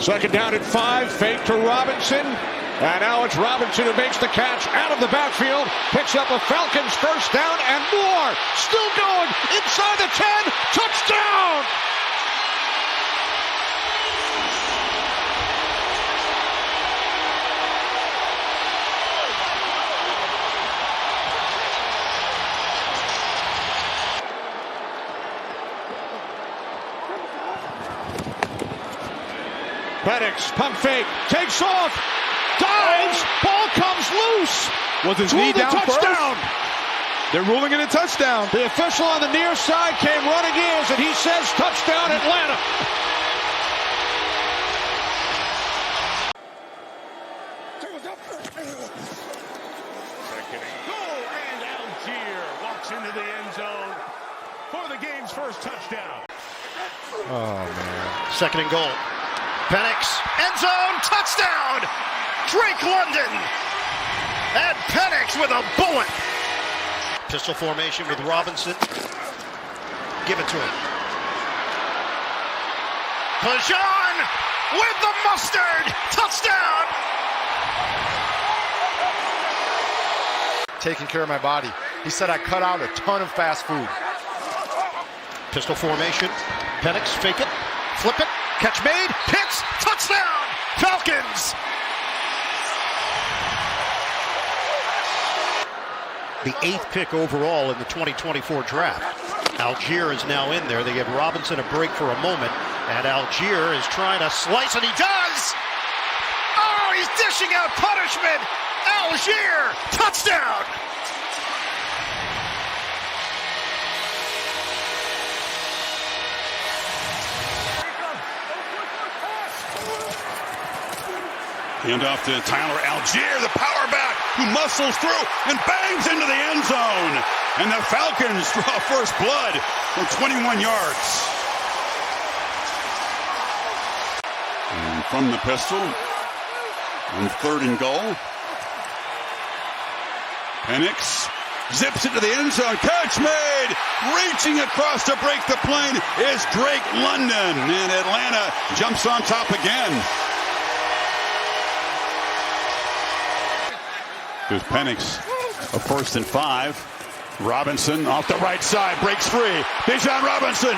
Second down at 5, fake to Robinson. And now it's Robinson who makes the catch out of the backfield. Picks up a Falcons first down and more. Still going inside the 10. Touchdown! Penix, pump fake, takes off, dives, ball comes loose. Was his knee down touchdown. First? They're ruling it a touchdown. The official on the near side came running in, and he says touchdown Atlanta. Second and goal, and Algier walks into the end zone for the game's first touchdown. Oh, man. Second and goal. Penix, end zone, touchdown! Drake London! And Penix with a bullet! Pistol formation with Robinson. Give it to him. Pajan with the mustard! Touchdown! Taking care of my body. He said I cut out a ton of fast food. Pistol formation. Penix, fake it, flip it, catch made, hits, touchdown! Falcons! The 8th pick overall in the 2024 draft. Algier is now in there. They give Robinson a break for a moment, and Algier is trying to slice, and he does! Oh, he's dishing out punishment! Algier, touchdown! Hand off to Tyler Algier, the power back, who muscles through and bangs into the end zone. And the Falcons draw first blood from 21 yards. And from the pistol, on 3rd and goal, Penix zips it to the end zone. Catch made! Reaching across to break the plane is Drake London. And Atlanta jumps on top again. Here's Penix, a 1st and 5. Robinson off the right side, breaks free. Bijan Robinson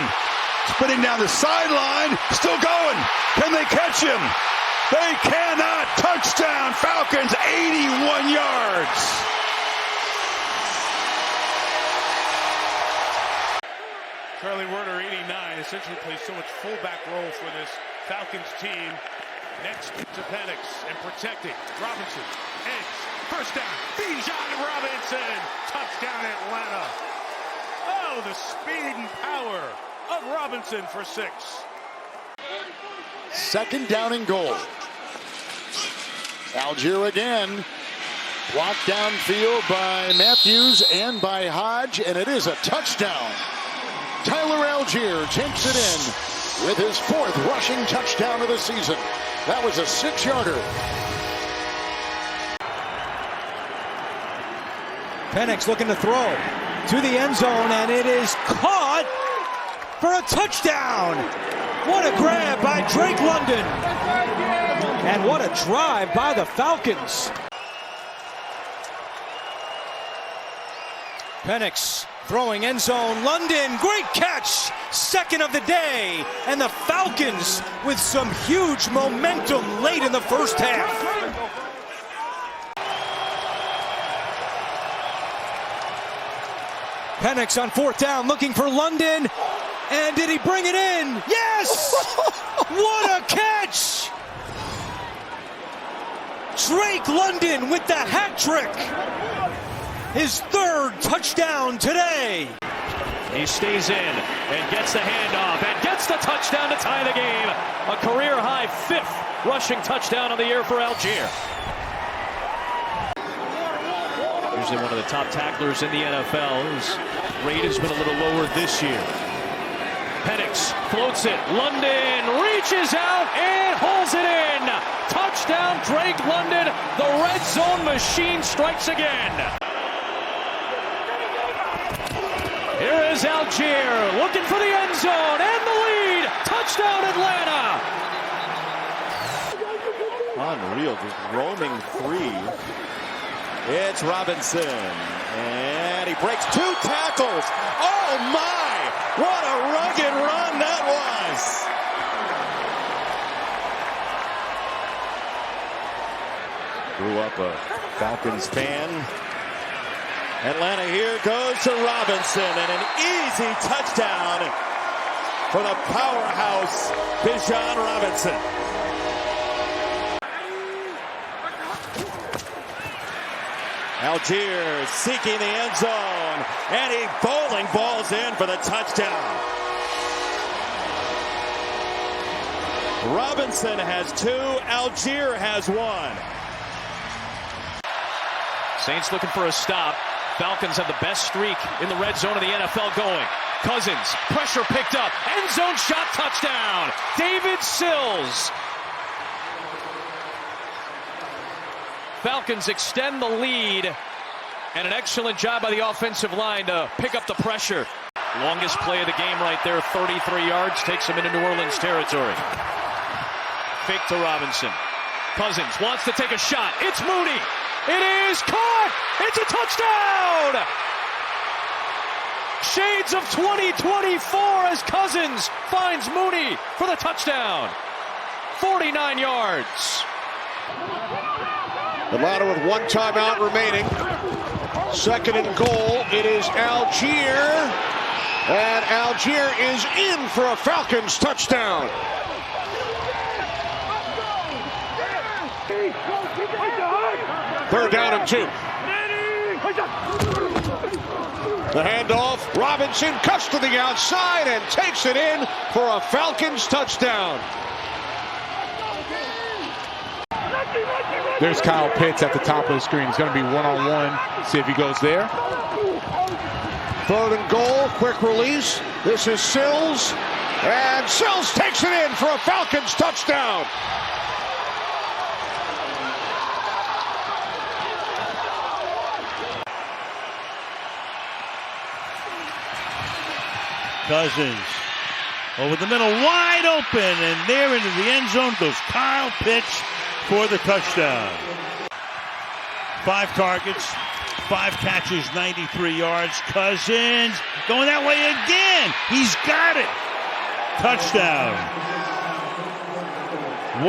spinning down the sideline, still going. Can they catch him? They cannot. Touchdown, Falcons, 81 yards. Charlie Werner, 89, essentially plays so much fullback role for this Falcons team. Next to Penix and protecting. Robinson, edge, first down. Bijan Robinson, touchdown Atlanta. Oh, the speed and power of Robinson for 6. Second down and goal. Algier again. Blocked downfield by Matthews and by Hodge, and it is a touchdown. Tyler Algier takes it in with his 4th rushing touchdown of the season. That was a 6-yarder. Penix looking to throw to the end zone, and it is caught for a touchdown. What a grab by Drake London. And what a drive by the Falcons. Penix throwing end zone. London, great catch. 2nd of the day. And the Falcons with some huge momentum late in the first half. Penix on 4th down, looking for London. And did he bring it in? Yes! What a catch! Drake London with the hat trick. His 3rd touchdown today. He stays in and gets the handoff and gets the touchdown to tie the game. A career-high 5th rushing touchdown of the year for Algier. Usually one of the top tacklers in the NFL. His rate has been a little lower this year. Penix floats it. London reaches out and holds it in. Touchdown, Drake London. The red zone machine strikes again. Here is Algier looking for the end zone and the lead. Touchdown, Atlanta. real, just roaming three. It's Robinson, and he breaks 2 tackles. Oh my, what a rugged run that was. Grew up a Falcons fan. Atlanta here goes to Robinson, and an easy touchdown for the powerhouse Bijan Robinson. Algier seeking the end zone, and he bowling balls in for the touchdown. Robinson has 2, Algier has 1. Saints looking for a stop. Falcons have the best streak in the red zone of the NFL going. Cousins, pressure picked up, end zone shot, touchdown. David Sills. Falcons extend the lead, and an excellent job by the offensive line to pick up the pressure. Longest play of the game right there, 33 yards, takes him into New Orleans territory. Fake to Robinson. Cousins wants to take a shot. It's Mooney. It is caught. It's a touchdown. Shades of 2024 as Cousins finds Mooney for the touchdown. 49 yards. Atlanta with 1 timeout remaining. 2nd and goal. It is Algier. And Algier is in for a Falcons touchdown. Third down and 2. The handoff. Robinson cuts to the outside and takes it in for a Falcons touchdown. There's Kyle Pitts at the top of the screen. He's going to be one-on-one. See if he goes there. 3rd and goal. Quick release. This is Sills. And Sills takes it in for a Falcons touchdown. Cousins over the middle, wide open, and there into the end zone goes Kyle Pitts for the touchdown. 5 targets, 5 catches, 93 yards. Cousins going that way again. He's got it. Touchdown.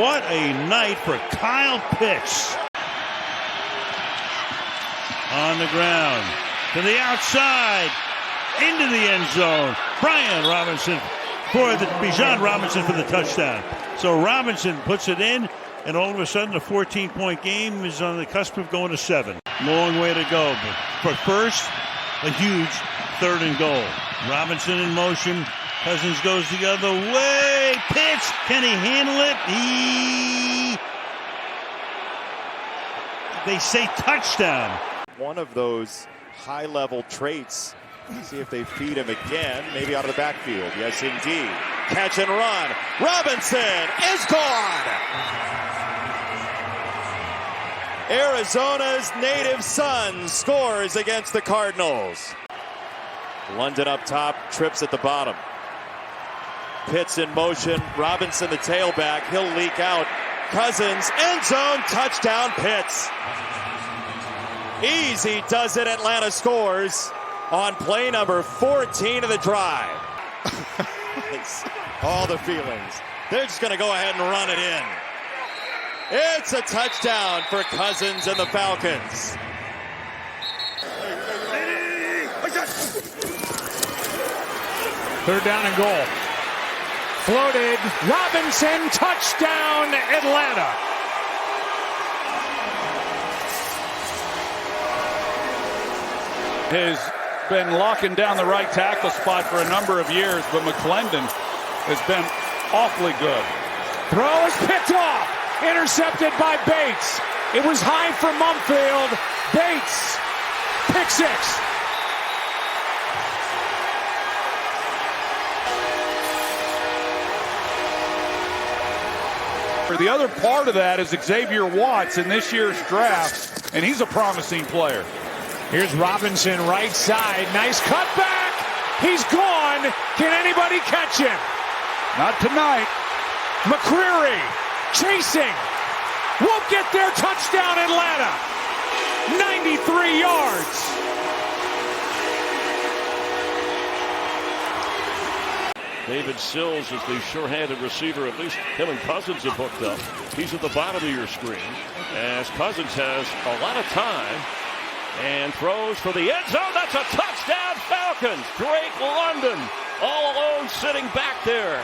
What a night for Kyle Pitts. On the ground, to the outside, into the end zone. Bijan Robinson for the touchdown. So Robinson puts it in, and all of a sudden a 14-point game is on the cusp of going to 7. Long way to go, but for first, a huge 3rd and goal. Robinson in motion. Cousins goes the other way. Pitts, can he handle it? They say touchdown. One of those high-level traits. See if they feed him again, maybe out of the backfield. Yes, indeed. Catch and run. Robinson is gone. Arizona's native son scores against the Cardinals. London up top, trips at the bottom. Pitts in motion. Robinson, the tailback. He'll leak out. Cousins, end zone, touchdown, Pitts. Easy does it. Atlanta scores on play number 14 of the drive. All the feelings. They're just going to go ahead and run it in. It's a touchdown for Cousins and the Falcons. Third down and goal. Floated. Robinson, touchdown, Atlanta. Has been locking down the right tackle spot for a number of years, but McClendon has been awfully good. Throw is picked off. Intercepted by Bates. It was high for Mumfield. Bates. Pick 6. The other part of that is Xavier Watts in this year's draft, and he's a promising player. Here's Robinson, right side. Nice cutback. He's gone. Can anybody catch him? Not tonight. McCreary chasing. Won't get there. Touchdown, Atlanta. 93 yards. David Sills is the sure-handed receiver. At least him and Cousins have hooked up. He's at the bottom of your screen as Cousins has a lot of time and throws for the end zone. That's a touchdown, Falcons. Drake London all alone sitting back there.